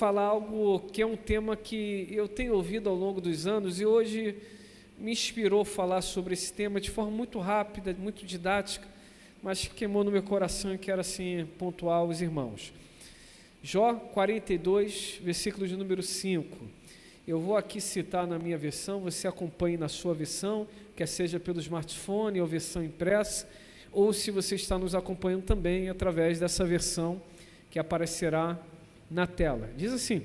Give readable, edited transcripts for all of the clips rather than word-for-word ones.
falar algo que é um tema que eu tenho ouvido ao longo dos anos e hoje me inspirou falar sobre esse tema de forma muito rápida, muito didática, mas que queimou no meu coração e quero assim pontuar aos irmãos. Jó 42, versículo de número 5. Eu vou aqui citar na minha versão, você acompanhe na sua versão, quer seja pelo smartphone ou versão impressa, ou se você está nos acompanhando também através dessa versão que aparecerá na tela. Diz assim: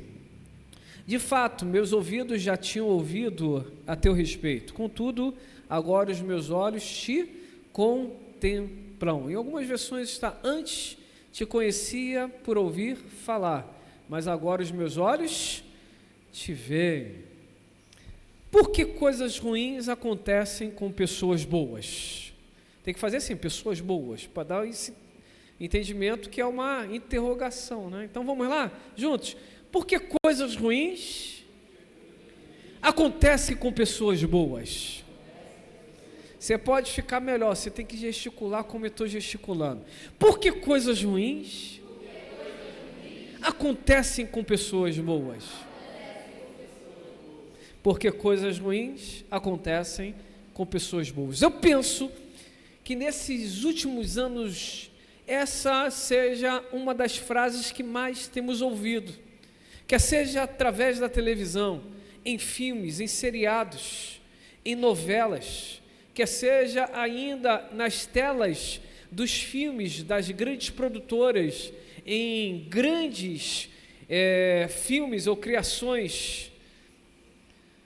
de fato, meus ouvidos já tinham ouvido a teu respeito, contudo, agora os meus olhos te contemplam. Em algumas versões está: antes te conhecia por ouvir falar, mas agora os meus olhos te veem. Por que coisas ruins acontecem com pessoas boas? Tem que fazer assim, pessoas boas, para dar esse entendimento que é uma interrogação, né? Então vamos lá, juntos. Por que coisas ruins acontecem com pessoas boas? Você pode ficar melhor, você tem que gesticular como eu estou gesticulando. Por que coisas ruins acontecem com pessoas boas? Porque coisas ruins acontecem com pessoas boas. Eu penso que nesses últimos anos essa seja uma das frases que mais temos ouvido, quer seja através da televisão, em filmes, em seriados, em novelas, quer seja ainda nas telas dos filmes das grandes produtoras, em grandes filmes ou criações.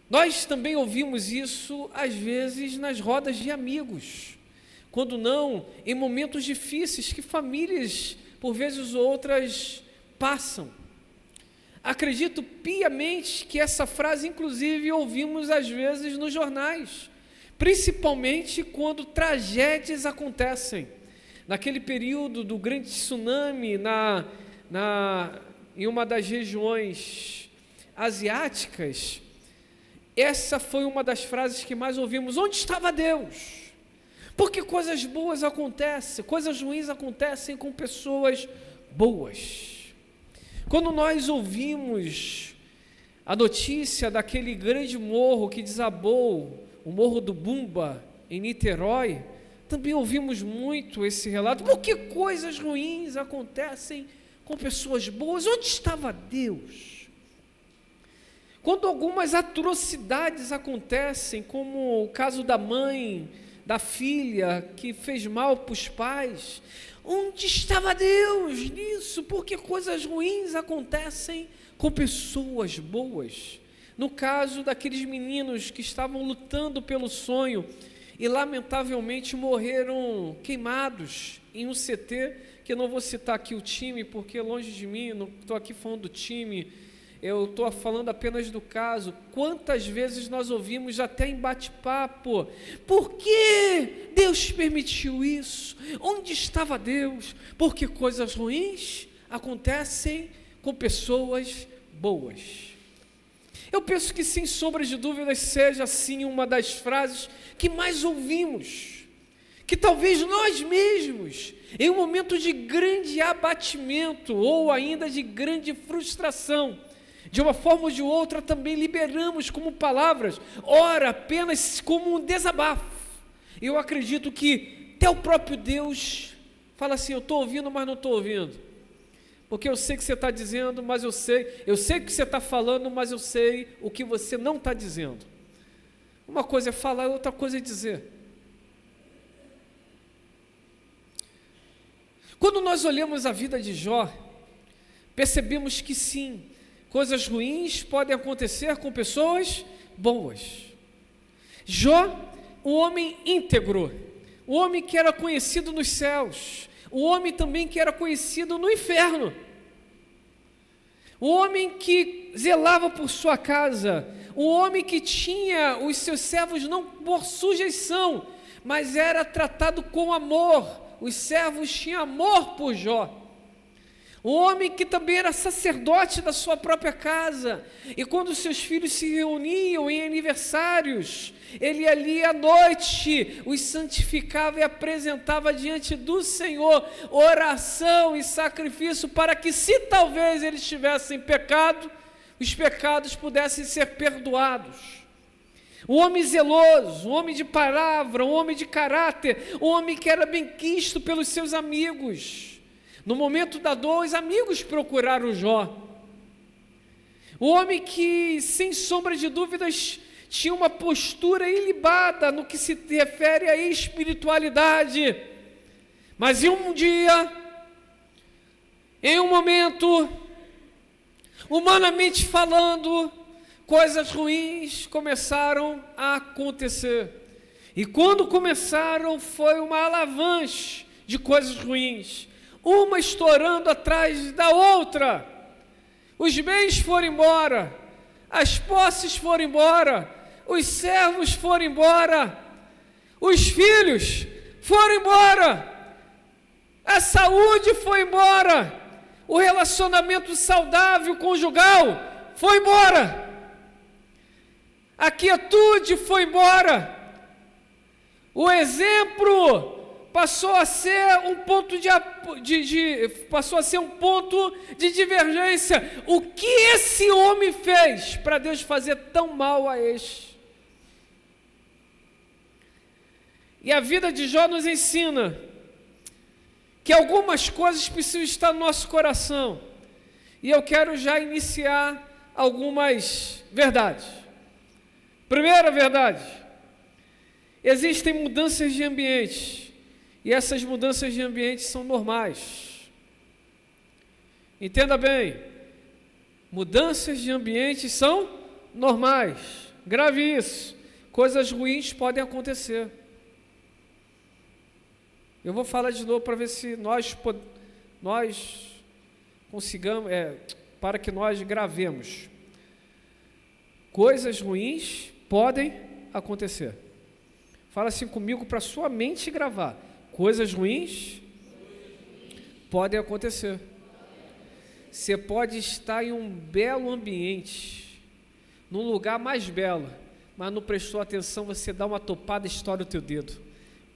Nós também ouvimos isso às vezes nas rodas de amigos, quando não, em momentos difíceis que famílias, por vezes ou outras, passam. Acredito piamente que essa frase, inclusive, ouvimos às vezes nos jornais, principalmente quando tragédias acontecem. Naquele período do grande tsunami em uma das regiões asiáticas, essa foi uma das frases que mais ouvimos: onde estava Deus? Porque coisas boas acontecem, coisas ruins acontecem com pessoas boas. Quando nós ouvimos a notícia daquele grande morro que desabou, o Morro do Bumba, em Niterói, também ouvimos muito esse relato. Por que coisas ruins acontecem com pessoas boas? Onde estava Deus? Quando algumas atrocidades acontecem, como o caso da mãe, da filha que fez mal para os pais, onde estava Deus nisso? Porque coisas ruins acontecem com pessoas boas. No caso daqueles meninos que estavam lutando pelo sonho e lamentavelmente morreram queimados em um CT, que eu não vou citar aqui o time, porque longe de mim, não estou aqui falando do time, eu estou falando apenas do caso. Quantas vezes nós ouvimos até em bate-papo: por que Deus permitiu isso? Onde estava Deus? Porque coisas ruins acontecem com pessoas boas. Eu penso que, sem sombra de dúvidas, seja assim uma das frases que mais ouvimos, que talvez nós mesmos, em um momento de grande abatimento ou ainda de grande frustração, de uma forma ou de outra também liberamos como palavras, ora apenas como um desabafo. Eu acredito que até o próprio Deus fala assim: eu estou ouvindo, mas não estou ouvindo, porque eu sei o que você está dizendo, mas eu sei o que você está falando, mas eu sei o que você não está dizendo. Uma coisa é falar, outra coisa é dizer. Quando nós olhamos a vida de Jó, percebemos que sim, coisas ruins podem acontecer com pessoas boas. Jó, o homem íntegro, o homem que era conhecido nos céus, o homem também que era conhecido no inferno, o homem que zelava por sua casa, o homem que tinha os seus servos não por sujeição, mas era tratado com amor. Os servos tinham amor por Jó. O homem que também era sacerdote da sua própria casa, e quando seus filhos se reuniam em aniversários, ele ali à noite os santificava e apresentava diante do Senhor oração e sacrifício, para que, se talvez eles tivessem pecado, os pecados pudessem ser perdoados. Um homem zeloso, um homem de palavra, um homem de caráter, um homem que era bem quisto pelos seus amigos. No momento da dor, os amigos procuraram Jó. O homem que, sem sombra de dúvidas, tinha uma postura ilibada no que se refere à espiritualidade. Mas em um dia, em um momento, humanamente falando, coisas ruins começaram a acontecer. E quando começaram, foi uma alavanche de coisas ruins, uma estourando atrás da outra. Os bens foram embora, as posses foram embora, os servos foram embora, os filhos foram embora, a saúde foi embora, o relacionamento saudável conjugal foi embora, a quietude foi embora, o exemplo passou a ser um ponto de divergência. O que esse homem fez para Deus fazer tão mal a este? E a vida de Jó nos ensina que algumas coisas precisam estar no nosso coração. E eu quero já iniciar algumas verdades. Primeira verdade: existem mudanças de ambiente. E essas mudanças de ambiente são normais. Entenda bem, mudanças de ambiente são normais. Grave isso. Coisas ruins podem acontecer. Eu vou falar de novo para ver se nós consigamos, para que nós gravemos. Coisas ruins podem acontecer. Fala assim comigo para sua mente gravar. Coisas ruins podem acontecer. Você pode estar em um belo ambiente, num lugar mais belo, mas não prestou atenção, você dá uma topada e estoura o teu dedo.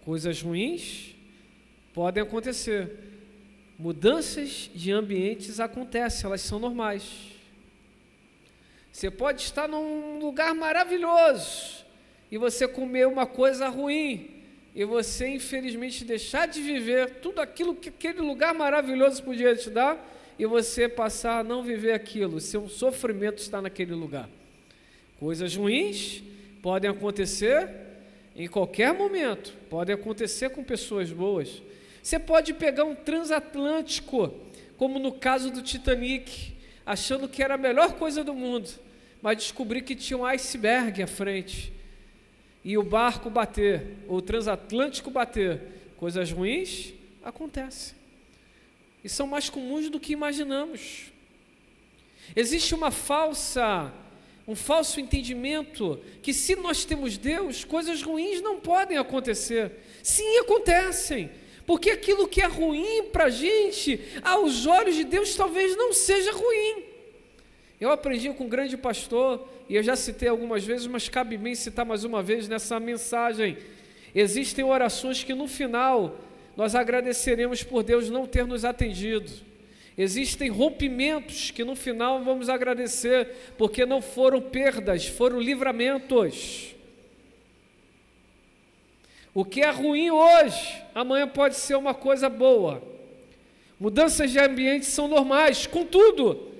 Coisas ruins podem acontecer. Mudanças de ambientes acontecem, elas são normais. Você pode estar num lugar maravilhoso e você comer uma coisa ruim, e você, infelizmente, deixar de viver tudo aquilo que aquele lugar maravilhoso podia te dar, e você passar a não viver aquilo, seu sofrimento está naquele lugar. Coisas ruins podem acontecer em qualquer momento, podem acontecer com pessoas boas. Você pode pegar um transatlântico, como no caso do Titanic, achando que era a melhor coisa do mundo, mas descobrir que tinha um iceberg à frente, e o barco bater, ou o transatlântico bater. Coisas ruins acontecem, e são mais comuns do que imaginamos. Existe um falso entendimento, que se nós temos Deus, coisas ruins não podem acontecer. Sim, acontecem, porque aquilo que é ruim para a gente, aos olhos de Deus, talvez não seja ruim. Eu aprendi com um grande pastor, e eu já citei algumas vezes, mas cabe bem citar mais uma vez nessa mensagem. Existem orações que no final nós agradeceremos por Deus não ter nos atendido. Existem rompimentos que no final vamos agradecer, porque não foram perdas, foram livramentos. O que é ruim hoje, amanhã pode ser uma coisa boa. Mudanças de ambiente são normais, contudo,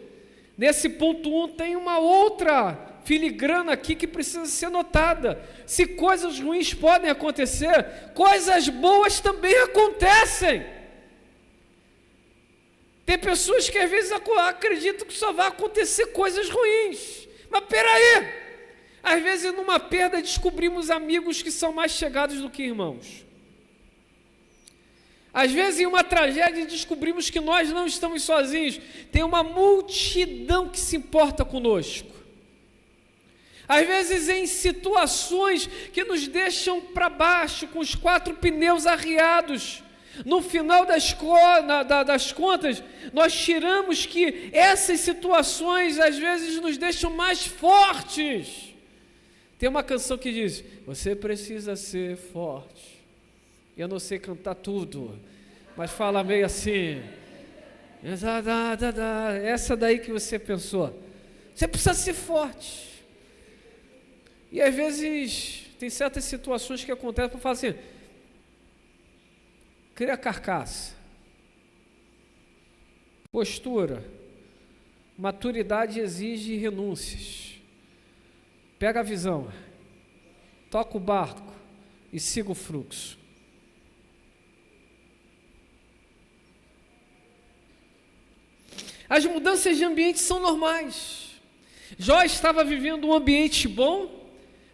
nesse ponto 1 tem uma outra filigrana aqui que precisa ser notada. Se coisas ruins podem acontecer, coisas boas também acontecem. Tem pessoas que às vezes acreditam que só vai acontecer coisas ruins. Mas peraí, às vezes numa perda descobrimos amigos que são mais chegados do que irmãos. Às vezes, em uma tragédia, descobrimos que nós não estamos sozinhos. Tem uma multidão que se importa conosco. Às vezes, em situações que nos deixam para baixo, com os 4 pneus arriados, No final das contas, nós tiramos que essas situações às vezes nos deixam mais fortes. Tem uma canção que diz: você precisa ser forte. Eu não sei cantar tudo, mas fala meio assim. Essa daí que você pensou. Você precisa ser forte. E às vezes tem certas situações que acontecem para falar assim: cria carcaça, postura, maturidade exige renúncias. Pega a visão, toca o barco e siga o fluxo. As mudanças de ambiente são normais. Jó estava vivendo um ambiente bom,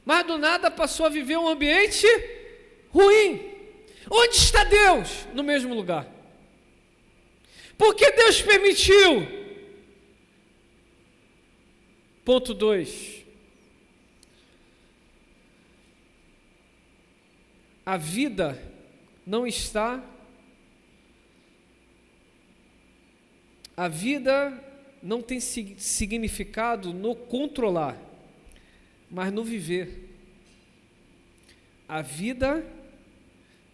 mas do nada passou a viver um ambiente ruim. Onde está Deus? No mesmo lugar. Por que Deus permitiu? Ponto 2. A vida não está... A vida não tem significado no controlar, mas no viver. A vida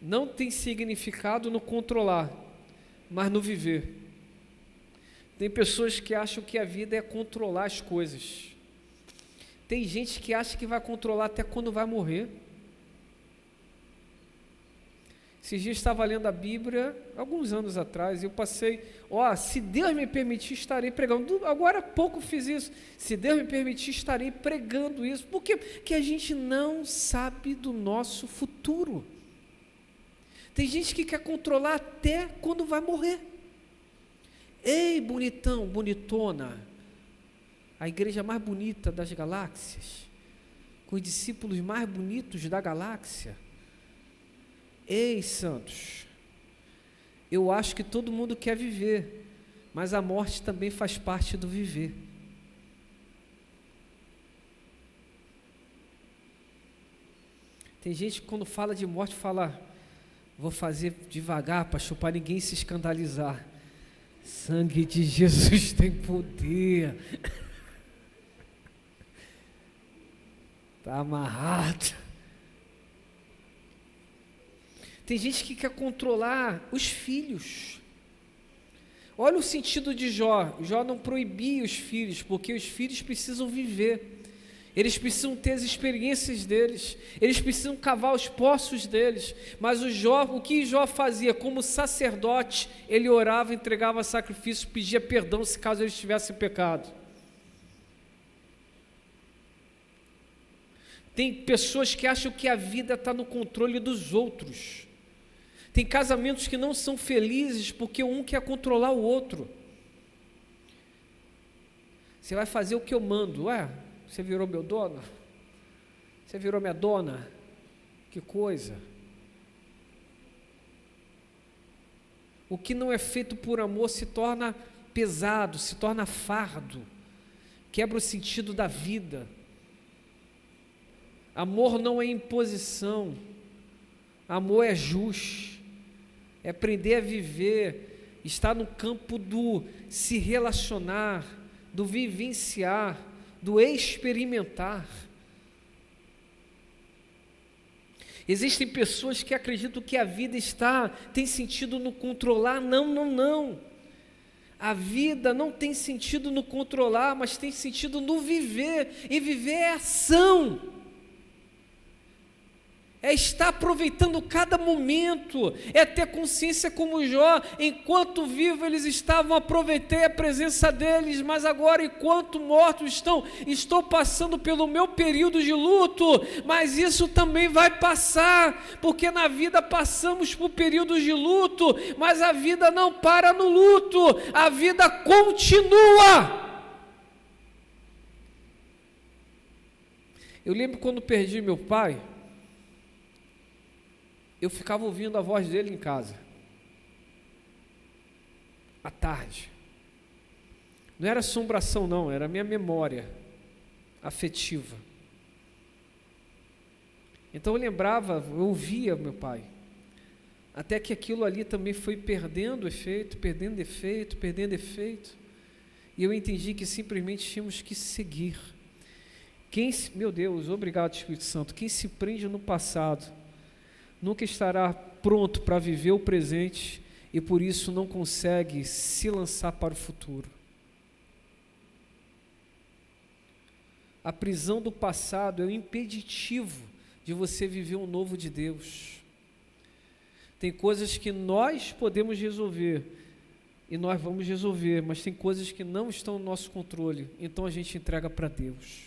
não tem significado no controlar, mas no viver. Tem pessoas que acham que a vida é controlar as coisas. Tem gente que acha que vai controlar até quando vai morrer. Esses dias estava lendo a Bíblia, alguns anos atrás, e eu passei, se Deus me permitir, estarei pregando. Agora há pouco fiz isso. Se Deus me permitir, estarei pregando isso. Por quê? Porque a gente não sabe do nosso futuro. Tem gente que quer controlar até quando vai morrer. Ei, bonitão, bonitona, a igreja mais bonita das galáxias, com os discípulos mais bonitos da galáxia. Ei, santos, eu acho que todo mundo quer viver, mas a morte também faz parte do viver. Tem gente que quando fala de morte fala: vou fazer devagar para chupar ninguém se escandalizar. Sangue de Jesus tem poder. Está amarrado. Tem gente que quer controlar os filhos. Olha o sentido de Jó. Jó não proibia os filhos, porque os filhos precisam viver. Eles precisam ter as experiências deles. Eles precisam cavar os poços deles. Mas o que Jó fazia? Como sacerdote, ele orava, entregava sacrifício, pedia perdão se caso eles tivessem pecado. Tem pessoas que acham que a vida está no controle dos outros. Tem casamentos que não são felizes porque um quer controlar o outro. Você vai fazer o que eu mando. Você virou meu dono? Você virou minha dona? Que coisa. O que não é feito por amor se torna pesado, se torna fardo, quebra o sentido da vida. Amor não é imposição, amor é ajuste. É aprender a viver, estar no campo do se relacionar, do vivenciar, do experimentar. Existem pessoas que acreditam que a vida tem sentido no controlar. Não. A vida não tem sentido no controlar, mas tem sentido no viver. E viver é ação. É estar aproveitando cada momento, é ter consciência como Jó, enquanto vivo eles estavam, aproveitei a presença deles, mas agora enquanto mortos estou passando pelo meu período de luto, mas isso também vai passar, porque na vida passamos por períodos de luto, mas a vida não para no luto, a vida continua. Eu lembro quando perdi meu pai, eu ficava ouvindo a voz dele em casa, à tarde. Não era assombração não, era a minha memória afetiva. Então eu lembrava, eu ouvia meu pai. até que aquilo ali também foi perdendo efeito, e eu entendi que simplesmente tínhamos que seguir. Meu Deus, obrigado Espírito Santo, quem se prende no passado, nunca estará pronto para viver o presente, e por isso não consegue se lançar para o futuro. A prisão do passado é o impeditivo de você viver um novo de Deus. Tem coisas que nós podemos resolver, e nós vamos resolver, mas tem coisas que não estão no nosso controle, então a gente entrega para Deus.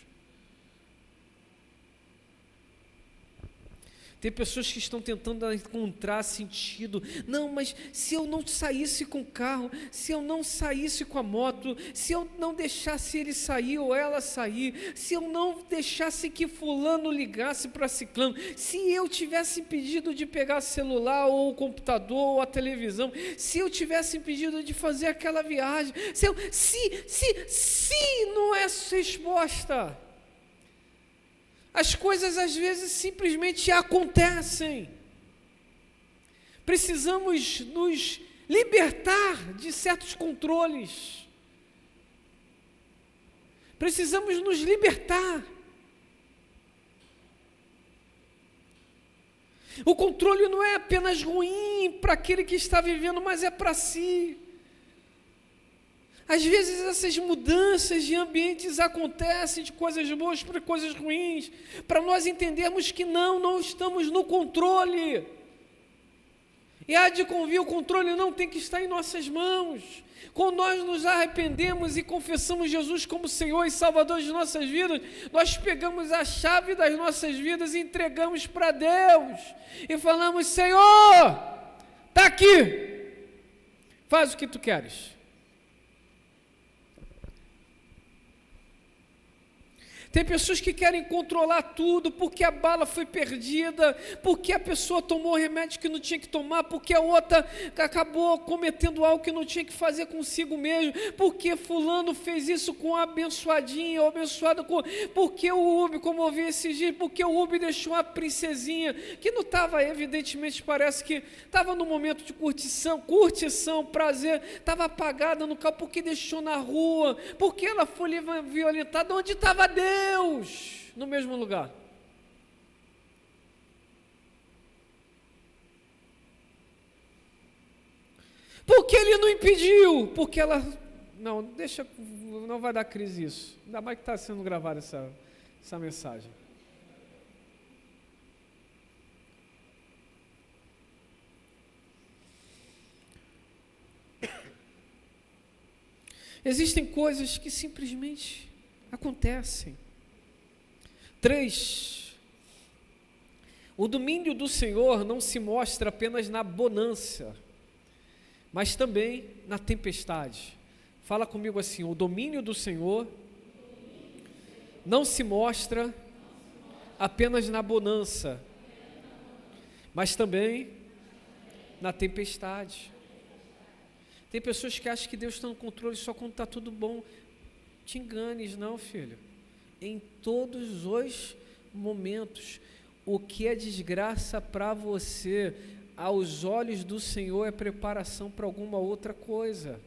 Tem pessoas que estão tentando encontrar sentido. Não, mas se eu não saísse com o carro, se eu não saísse com a moto, se eu não deixasse ele sair ou ela sair, se eu não deixasse que fulano ligasse para ciclano, se eu tivesse impedido de pegar celular ou o computador ou a televisão, se eu tivesse impedido de fazer aquela viagem, se não é resposta. As coisas às vezes simplesmente acontecem. Precisamos nos libertar de certos controles. Precisamos nos libertar. O controle não é apenas ruim para aquele que está vivendo, mas é para si. Às vezes essas mudanças de ambientes acontecem, de coisas boas para coisas ruins, para nós entendermos que não estamos no controle. E há de convir, o controle não tem que estar em nossas mãos. Quando nós nos arrependemos e confessamos Jesus como Senhor e Salvador de nossas vidas, nós pegamos a chave das nossas vidas e entregamos para Deus. E falamos: Senhor, está aqui, faz o que Tu queres. Tem pessoas que querem controlar tudo, porque a bala foi perdida, porque a pessoa tomou remédio que não tinha que tomar, porque a outra acabou cometendo algo que não tinha que fazer consigo mesmo, porque fulano fez isso com a abençoadinha, ou abençoada com... Porque o Ubi, como eu vi esses dias, porque o Ubi deixou uma princesinha, que não estava, evidentemente, parece que estava no momento de curtição, prazer, estava apagada no carro, porque deixou na rua, porque ela foi violentada. Onde estava Deus? No mesmo lugar. Porque ele não impediu, porque ela... Não, deixa, não vai dar crise isso. Ainda mais que está sendo gravada essa mensagem. Existem coisas que simplesmente acontecem. 3. O domínio do Senhor não se mostra apenas na bonança, mas também na tempestade. Fala comigo assim: o domínio do Senhor não se mostra apenas na bonança, mas também na tempestade. Tem pessoas que acham que Deus está no controle só quando está tudo bom. Te enganes, não, filho. Em todos os momentos. O que é desgraça para você, aos olhos do Senhor, é preparação para alguma outra coisa.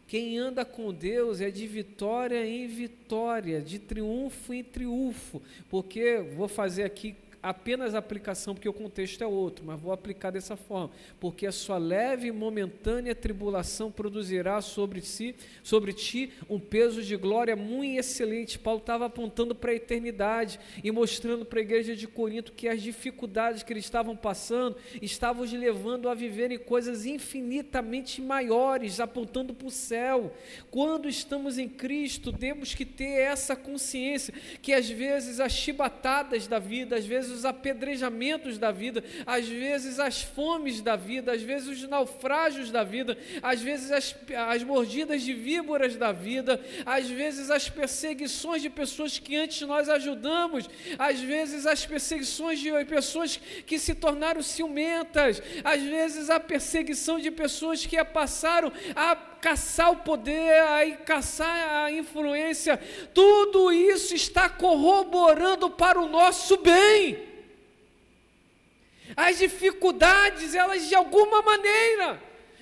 Quem anda com Deus é de vitória em vitória, de triunfo em triunfo. Porque, vou fazer aqui apenas a aplicação, porque o contexto é outro, mas vou aplicar dessa forma: porque a sua leve e momentânea tribulação produzirá sobre ti um peso de glória muito excelente. Paulo estava apontando para a eternidade e mostrando para a igreja de Corinto que as dificuldades que eles estavam passando estavam os levando a viverem coisas infinitamente maiores, apontando para o céu. Quando estamos em Cristo, temos que ter essa consciência que às vezes as chibatadas da vida, às vezes os apedrejamentos da vida, às vezes as fomes da vida, às vezes os naufrágios da vida, às vezes as mordidas de víboras da vida, às vezes as perseguições de pessoas que antes nós ajudamos, às vezes as perseguições de pessoas que se tornaram ciumentas, às vezes a perseguição de pessoas que passaram a caçar o poder, a caçar a influência. Tudo isso está corroborando para o nosso bem. As dificuldades, elas de alguma maneira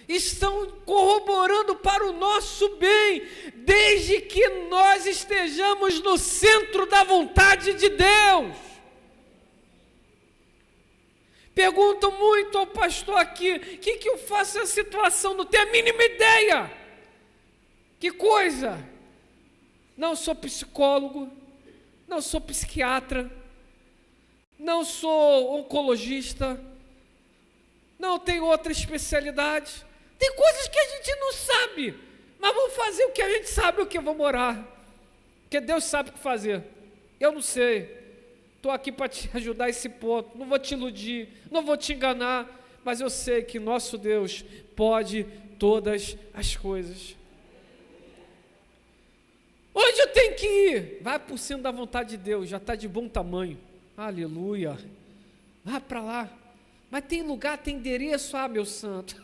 estão corroborando para o nosso bem, desde que nós estejamos no centro da vontade de Deus. Perguntam muito ao pastor aqui, o que eu faço nessa situação? Não tenho a mínima ideia. Que coisa? Não sou psicólogo, não sou psiquiatra, não sou oncologista, não tenho outra especialidade. Tem coisas que a gente não sabe, mas vamos fazer o que a gente sabe, o que vamos orar, porque Deus sabe o que fazer. Eu não sei, estou aqui para te ajudar a esse ponto, não vou te iludir, não vou te enganar, mas eu sei que nosso Deus pode todas as coisas. Onde eu tenho que ir? Vai por cima da vontade de Deus, já está de bom tamanho. Aleluia. Vai para lá. Mas tem lugar, tem endereço, meu santo.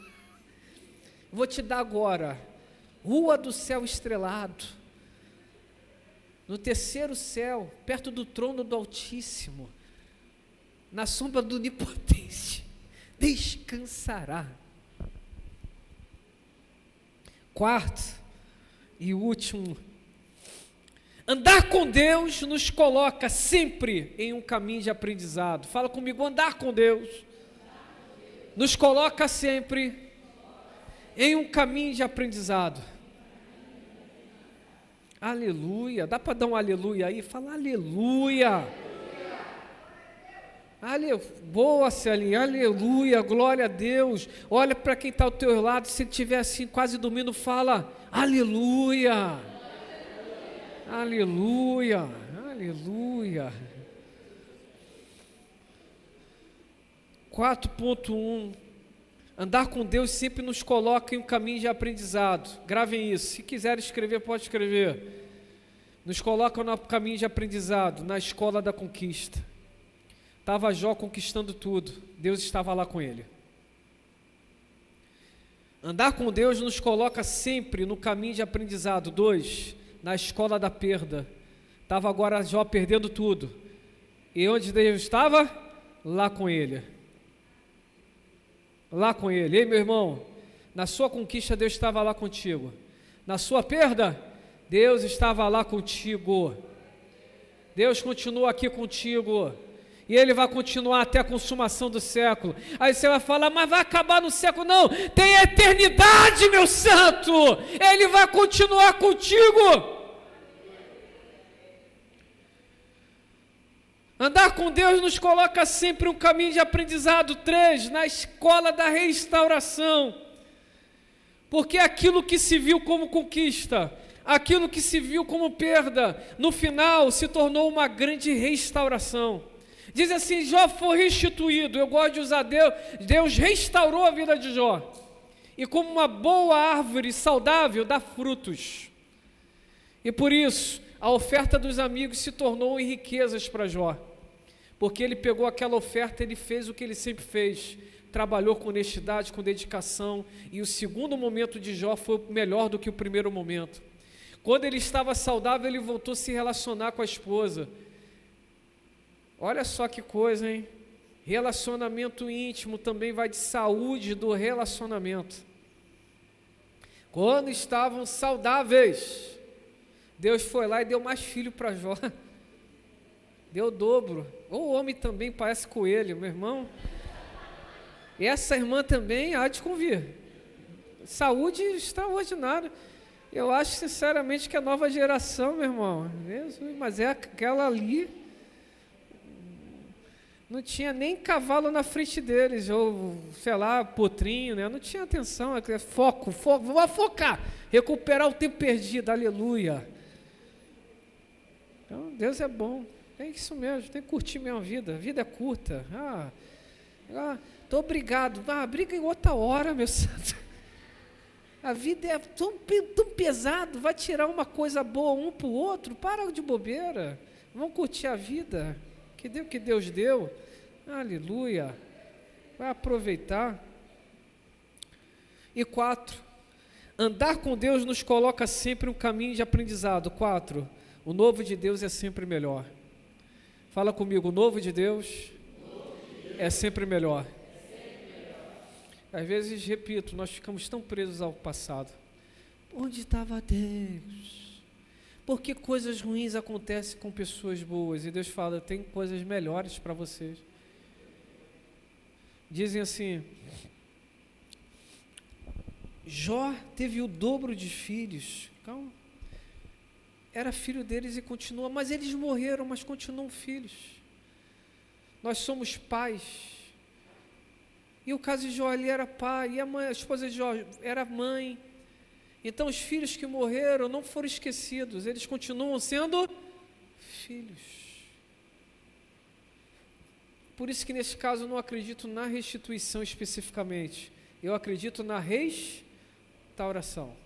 Vou te dar agora. Rua do Céu Estrelado. No terceiro céu, perto do trono do Altíssimo. Na sombra do Onipotente. Descansará. Quarto e último. Andar com Deus nos coloca sempre em um caminho de aprendizado. Fala comigo, andar com Deus nos coloca sempre em um caminho de aprendizado. Aleluia. Dá para dar um aleluia aí? Fala aleluia. Boa, Celinha, aleluia, glória a Deus. Olha para quem está ao teu lado, se estiver assim quase dormindo, fala aleluia. Aleluia, aleluia. 4.1. Andar com Deus sempre nos coloca em um caminho de aprendizado. Gravem isso. Se quiser escrever, pode escrever. Nos coloca no caminho de aprendizado, na escola da conquista. Estava Jó conquistando tudo. Deus estava lá com ele. Andar com Deus nos coloca sempre no caminho de aprendizado. 2. Na escola da perda. Estava agora Jó perdendo tudo. E onde Deus estava? Lá com ele. Lá com ele. Ei, meu irmão, na sua conquista Deus estava lá contigo. Na sua perda, Deus estava lá contigo. Deus continua aqui contigo. E Ele vai continuar até a consumação do século. Aí você vai falar, mas vai acabar no século? Não, tem a eternidade, meu santo. Ele vai continuar contigo. Andar com Deus nos coloca sempre um caminho de aprendizado. 3, na escola da restauração. Porque aquilo que se viu como conquista, aquilo que se viu como perda, no final se tornou uma grande restauração. Diz assim, Jó foi restituído. Eu gosto de usar Deus. Deus restaurou a vida de Jó. E como uma boa árvore saudável dá frutos. E por isso, a oferta dos amigos se tornou em riquezas para Jó. Porque ele pegou aquela oferta, ele fez o que ele sempre fez. Trabalhou com honestidade, com dedicação. E o segundo momento de Jó foi melhor do que o primeiro momento. Quando ele estava saudável, ele voltou a se relacionar com a esposa. Olha só que coisa, hein? Relacionamento íntimo também vai de saúde do relacionamento. Quando estavam saudáveis, Deus foi lá e deu mais filho para Jó. Deu o dobro. O homem também parece coelho, meu irmão. E essa irmã também há de convir. Saúde extraordinária. Eu acho sinceramente que a nova geração, meu irmão, mas é aquela ali. Não tinha nem cavalo na frente deles, ou, sei lá, potrinho, né? Não tinha atenção, foco, vou focar, recuperar o tempo perdido, aleluia. Então, Deus é bom, é isso mesmo, tem que curtir minha vida, a vida é curta. Tô obrigado, briga em outra hora, meu santo. A vida é tão pesado, vai tirar uma coisa boa um para o outro, para de bobeira, vamos curtir a vida. Que Deus deu, aleluia, vai aproveitar. E 4, andar com Deus nos coloca sempre um caminho de aprendizado. 4, o novo de Deus é sempre melhor. Fala comigo, o novo de Deus é sempre melhor. Às vezes, repito, nós ficamos tão presos ao passado. Onde estava Deus? Por que coisas ruins acontecem com pessoas boas? E Deus fala, tem coisas melhores para vocês. Dizem assim, Jó teve o dobro de filhos. Calma. Era filho deles e continua, mas eles morreram, mas continuam filhos. Nós somos pais. E o caso de Jó, ele era pai, e a esposa de Jó era mãe. Então os filhos que morreram não foram esquecidos, eles continuam sendo filhos. Por isso que nesse caso eu não acredito na restituição especificamente, eu acredito na restauração.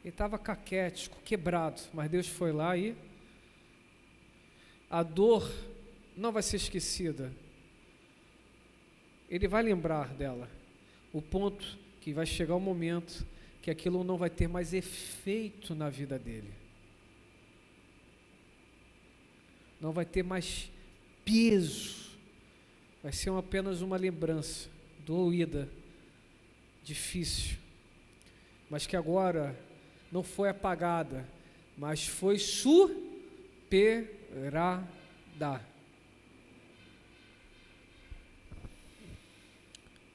Ele estava caquético, quebrado, mas Deus foi lá e a dor não vai ser esquecida. Ele vai lembrar dela. O ponto que vai chegar o momento que aquilo não vai ter mais efeito na vida dele. Não vai ter mais peso. Vai ser apenas uma lembrança doída, difícil, mas que agora não foi apagada, mas foi superada.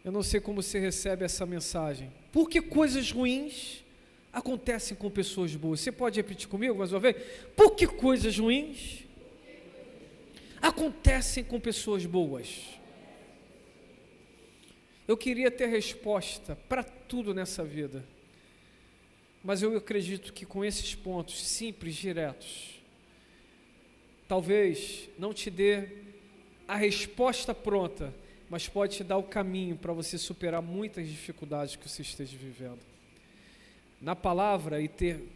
Eu não sei como você recebe essa mensagem. Por que coisas ruins acontecem com pessoas boas? Você pode repetir comigo mais uma vez? Por que coisas ruins acontecem com pessoas boas? Eu queria ter resposta para tudo nessa vida, mas eu acredito que com esses pontos simples, diretos, talvez não te dê a resposta pronta, mas pode te dar o caminho para você superar muitas dificuldades que você esteja vivendo. Na palavra,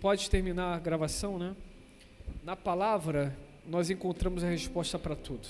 pode terminar a gravação, né? Na palavra, nós encontramos a resposta para tudo.